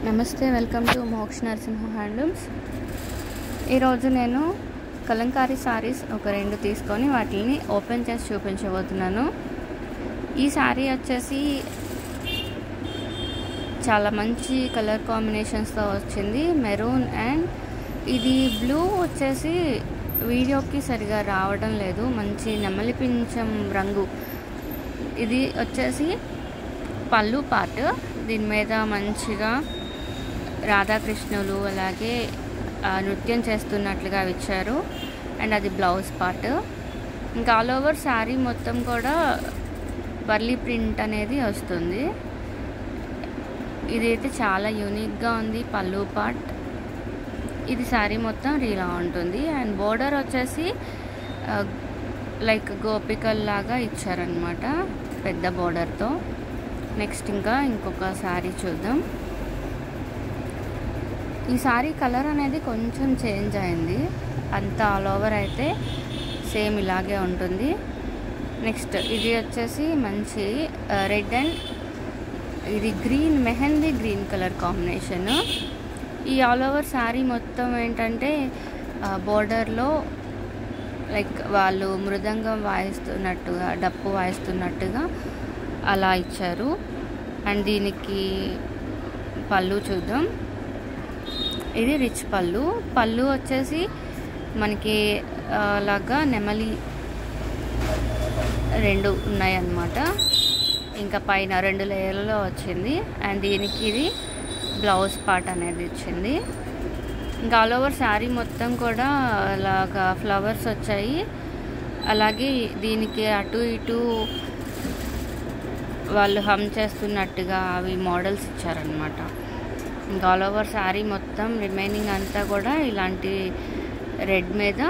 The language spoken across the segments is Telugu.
నమస్తే, వెల్కమ్ టు మోక్ష నరసింహ హ్యాండ్లూమ్స్. ఈరోజు నేను కలంకారీ సారీస్ ఒక 2 తీసుకొని వాటిని ఓపెన్ చేసి చూపించబోతున్నాను. ఈ సారీ వచ్చేసి చాలా మంచి కలర్ కాంబినేషన్స్తో వచ్చింది. మెరూన్ అండ్ ఇది బ్లూ వచ్చేసి వీడియోకి సరిగా రావడం లేదు. మంచి నెమలి పింఛం రంగు. ఇది వచ్చేసి పళ్ళు పార్ట్. దీని మీద మంచిగా రాధాకృష్ణులు అలాగే నృత్యం చేస్తున్నట్లుగా ఇచ్చారు. అండ్ అది బ్లౌజ్ పార్ట్. ఇంకా ఆల్ ఓవర్ శారీ మొత్తం కూడా వర్లీ ప్రింట్ అనేది వస్తుంది. ఇదైతే చాలా యూనిక్గా ఉంది. పళ్ళు పార్ట్ ఇది శారీ మొత్తం ఇలా ఉంటుంది. అండ్ బోర్డర్ వచ్చేసి లైక్ గోపికల్ లాగా ఇచ్చారనమాట, పెద్ద బోర్డర్తో. నెక్స్ట్ ఇంకొక శారీ చూద్దాం. ఈ శారీ కలర్ అనేది కొంచెం చేంజ్ అయింది. అంతా ఆల్ ఓవర్ అయితే సేమ్ ఇలాగే ఉంటుంది. నెక్స్ట్ ఇది వచ్చేసి మంచి రెడ్ అండ్ ఇది green, mehndi green colour combination. ఈ ఆల్ ఓవర్ శారీ మొత్తం ఏంటంటే బోర్డర్లో లైక్ వాళ్ళు మృదంగం వాయిస్తున్నట్టుగా, డప్పు వాయిస్తున్నట్టుగా అలా ఇచ్చారు. అండ్ దీనికి పళ్ళు చూద్దాం. ఇది రిచ్ పళ్ళు. పళ్ళు వచ్చేసి మనకి లాగా నెమలి 2 ఉన్నాయన్నమాట. ఇంకా పైన 2 లేయర్లలో వచ్చింది. అండ్ దీనికి ఇది బ్లౌజ్ పార్ట్ అనేది ఇచ్చింది. ఇంకా ఆల్ ఓవర్ శారీ మొత్తం కూడా అలాగా ఫ్లవర్స్ వచ్చాయి. అలాగే దీనికి అటు ఇటు వాళ్ళు హమ్ చేస్తున్నట్టుగా అవి మోడల్స్ ఇచ్చారనమాట. ఇంకా ఆల్ ఓవర్ శారీ మొత్తం రిమైనింగ్ అంతా కూడా ఇలాంటి రెడ్ మీద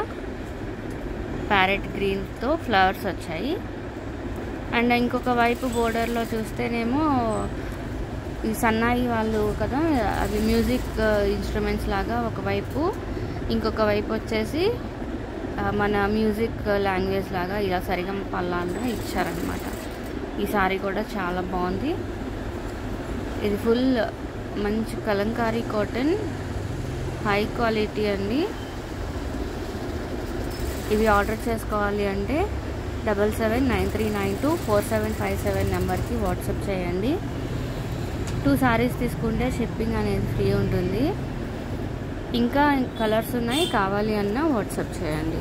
ప్యారెట్ గ్రీన్తో ఫ్లవర్స్ వచ్చాయి. అండ్ ఇంకొక వైపు బోర్డర్లో చూస్తేనేమో ఈ సన్నాయి వాళ్ళు కదా, అవి మ్యూజిక్ ఇన్స్ట్రుమెంట్స్ లాగా ఒకవైపు, ఇంకొక వైపు వచ్చేసి మన మ్యూజిక్ లాంగ్వేజ్ లాగా ఇలా సరిగమ పల్లాగా ఇచ్చారనమాట. ఈ సారీ కూడా చాలా బాగుంది. ఇది ఫుల్ మంచి కలంకారీ కాటన్, హై క్వాలిటీ అండి. ఇవి ఆర్డర్ చేసుకోవాలి అంటే 7793924757 నెంబర్కి వాట్సాప్ చేయండి. 2 సారీస్ తీసుకుంటే షిప్పింగ్ అనేది ఫ్రీ ఉంటుంది. ఇంకా కలర్స్ ఉన్నాయి, కావాలి అన్నా వాట్సాప్ చేయండి.